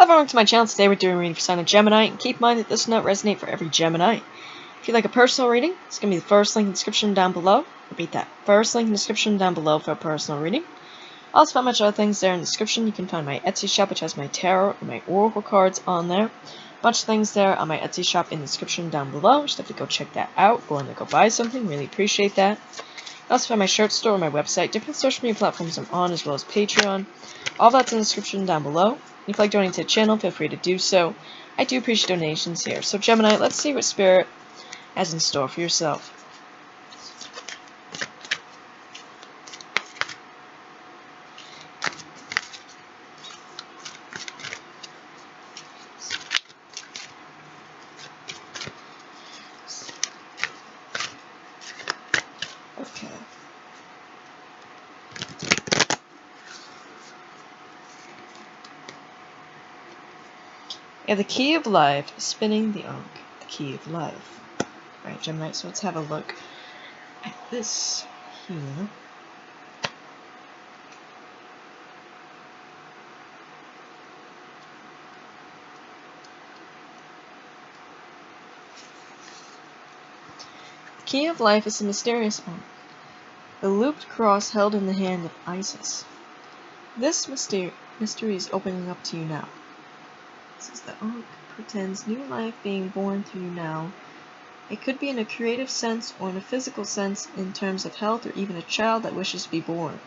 Welcome to my channel. Today we're doing a reading for sign of Gemini, and keep in mind that this will not resonate for every Gemini. If you'd like a personal reading, it's going to be the first link in the description down below. Repeat that. First link in the description down below for a personal reading. I'll also find much other things there in the description. You can find my Etsy shop, which has my tarot and my oracle cards on there. A bunch of things there on my Etsy shop in the description down below. Just have to go check that out. Go in there, go buy something. Really appreciate that. I also find my shirt store on my website, different social media platforms I'm on, as well as Patreon. All that's in the description down below. If you'd like donating to the channel, feel free to do so. I do appreciate donations here. So Gemini, let's see what Spirit has in store for yourself. Okay. Yeah, the key of life, spinning the Ankh, the key of life. Alright, Gemini, so let's have a look at this here. The key of life is the mysterious Ankh, the looped cross held in the hand of Isis. This mystery is opening up to you now. This is the Ankh pretends new life being born through you now. It could be in a creative sense or in a physical sense in terms of health, or even a child that wishes to be born,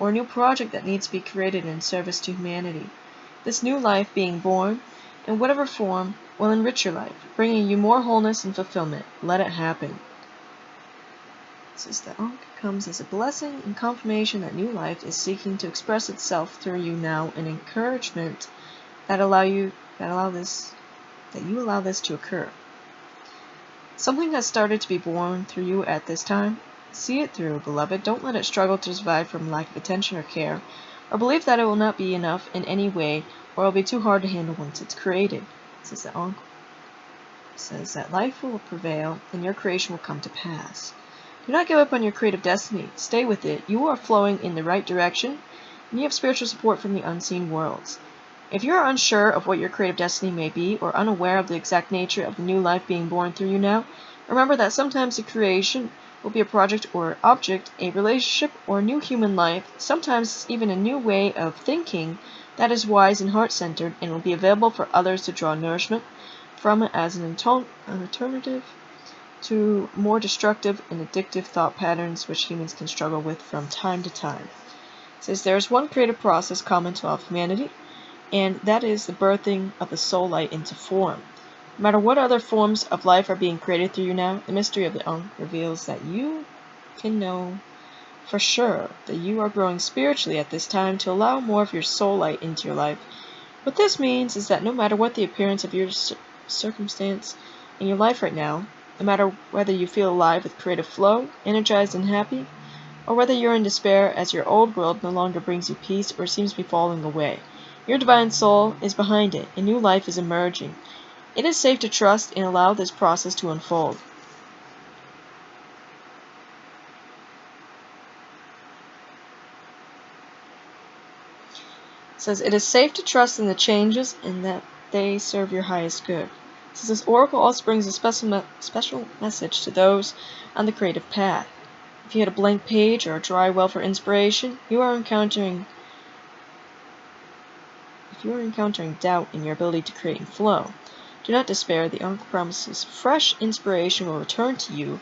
or a new project that needs to be created in service to humanity. This new life being born, in whatever form, will enrich your life, bringing you more wholeness and fulfillment. Let it happen. This is the Ankh comes as a blessing and confirmation that new life is seeking to express itself through you now, and encouragement that you allow this to occur. Something has started to be born through you at this time. See it through, beloved. Don't let it struggle to survive from lack of attention or care, or believe that it will not be enough in any way, or it will be too hard to handle once it's created. Says the Ankh. Says that life will prevail and your creation will come to pass. Do not give up on your creative destiny. Stay with it. You are flowing in the right direction, and you have spiritual support from the unseen worlds. If you are unsure of what your creative destiny may be, or unaware of the exact nature of the new life being born through you now, remember that sometimes the creation will be a project or object, a relationship, or a new human life, sometimes even a new way of thinking that is wise and heart-centered, and will be available for others to draw nourishment from it as an alternative to more destructive and addictive thought patterns which humans can struggle with from time to time. It says there is one creative process common to all of humanity, and that is the birthing of the soul light into form. No matter what other forms of life are being created through you now, the mystery of the Ankh reveals that you can know for sure that you are growing spiritually at this time to allow more of your soul light into your life. What this means is that no matter what the appearance of your circumstance in your life right now, no matter whether you feel alive with creative flow, energized and happy, or whether you're in despair as your old world no longer brings you peace or seems to be falling away, your divine soul is behind it, and new life is emerging. It is safe to trust and allow this process to unfold. It says, it is safe to trust in the changes and that they serve your highest good. It says, this oracle also brings a special message to those on the creative path. If you had a blank page or a dry well for inspiration, if you are encountering doubt in your ability to create and flow, do not despair. The Ankh promises fresh inspiration will return to you,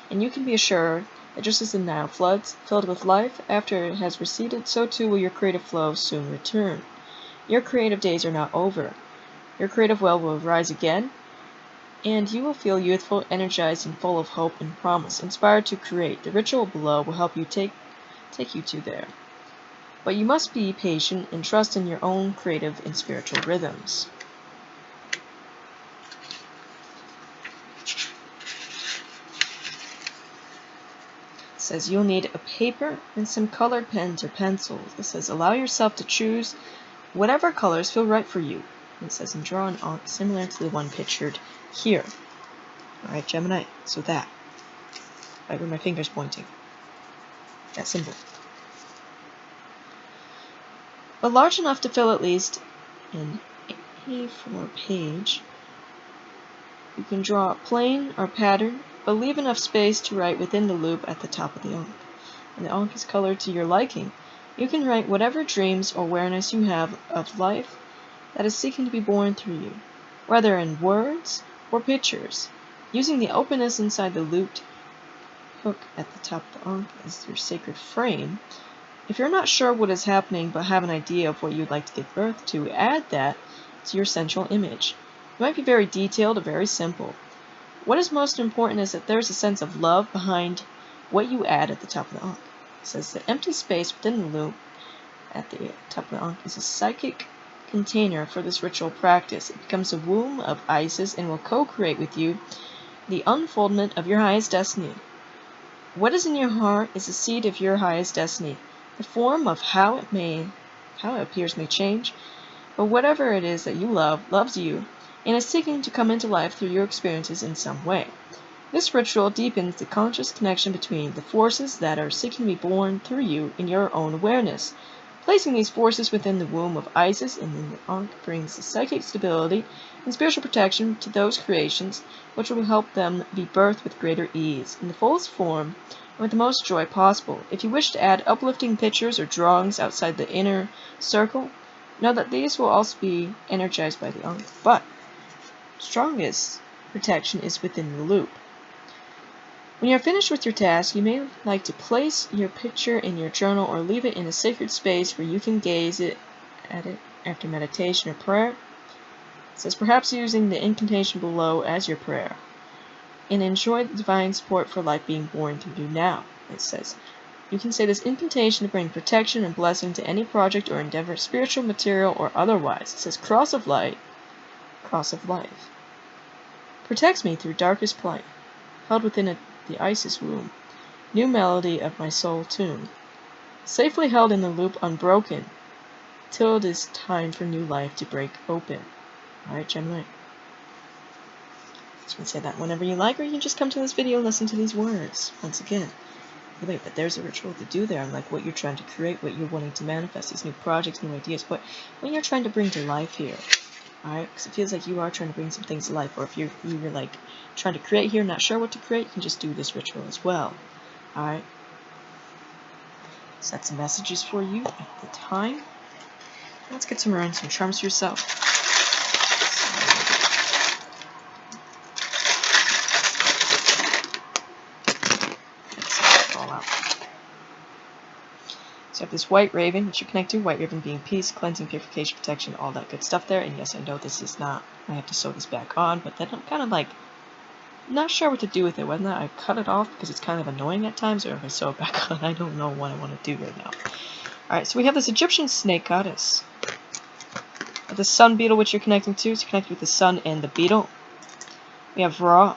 and you can be assured that just as the Nile floods, filled with life, after it has receded, so too will your creative flow soon return. Your creative days are not over. Your creative well will rise again, and you will feel youthful, energized, and full of hope and promise, inspired to create. The ritual below will help you take you to there. But you must be patient and trust in your own creative and spiritual rhythms. It says you'll need a paper and some colored pens or pencils. It says allow yourself to choose whatever colors feel right for you. And it says and draw an Ankh similar to the one pictured here. Alright, Gemini, so that. Right where my finger's pointing. That symbol. But large enough to fill at least an A4 page. You can draw a plane or pattern, but leave enough space to write within the loop at the top of the ink. And the ink is colored to your liking. You can write whatever dreams or awareness you have of life that is seeking to be born through you, whether in words or pictures. Using the openness inside the looped hook at the top of the ink as your sacred frame. If you're not sure what is happening but have an idea of what you'd like to give birth to, add that to your central image. It might be very detailed or very simple. What is most important is that there's a sense of love behind what you add at the top of the ink. It says the empty space within the loop at the top of the ink is a psychic container for this ritual practice. It becomes a womb of Isis and will co-create with you the unfoldment of your highest destiny. What is in your heart is the seed of your highest destiny. The form of how it appears may change, but whatever it is that you love, loves you, and is seeking to come into life through your experiences in some way. This ritual deepens the conscious connection between the forces that are seeking to be born through you in your own awareness. Placing these forces within the womb of Isis and in the ink brings the psychic stability and spiritual protection to those creations, which will help them be birthed with greater ease, in the fullest form, and with the most joy possible. If you wish to add uplifting pictures or drawings outside the inner circle, know that these will also be energized by the ink, but strongest protection is within the loop. When you are finished with your task, you may like to place your picture in your journal or leave it in a sacred space where you can gaze at it after meditation or prayer. It says perhaps using the incantation below as your prayer. And enjoy the divine support for life being born through you now. It says you can say this incantation to bring protection and blessing to any project or endeavor, spiritual, material, or otherwise. It says cross of light, cross of life. Protects me through darkest plight, held within the Isis womb, new melody of my soul tune, safely held in the loop unbroken, till it is time for new life to break open. Alright, Gemini. You can say that whenever you like, or you can just come to this video and listen to these words. Once again, wait, but there's a ritual to do there, and like what you're trying to create, what you're wanting to manifest, these new projects, new ideas, what you're trying to bring to life here. Alright, because it feels like you are trying to bring some things to life, or if you're like trying to create here, not sure what to create, you can just do this ritual as well. Alright, set some messages for you at the time. Let's get some charms for yourself. So I have this white raven, which you connect to, white raven being peace, cleansing, purification, protection, all that good stuff there. And yes, I know this is not, I have to sew this back on, but then I'm kind of like, not sure what to do with it. Whether I cut it off because it's kind of annoying at times, or if I sew it back on, I don't know what I want to do right now. Alright, so we have this Egyptian snake goddess. The sun beetle, which you're connecting to, so connect with the sun and the beetle. We have Ra,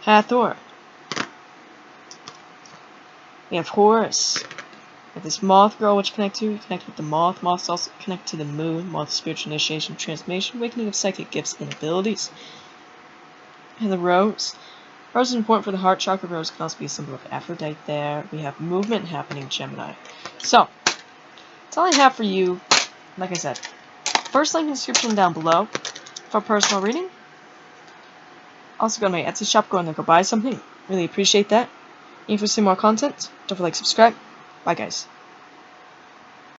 Hathor. We have Horus. We have this moth girl, which connect with the moth. Moths also connect to the moon. Moth, spiritual initiation, transformation, awakening of psychic gifts and abilities. And the rose. Rose is important for the heart chakra. Rose can also be a symbol of Aphrodite there. We have movement happening, Gemini. So, that's all I have for you. Like I said, first link in the description down below for a personal reading. Also go to my Etsy shop, go in there, go buy something. Really appreciate that. And if you see more content, don't forget to like, subscribe. Bye guys.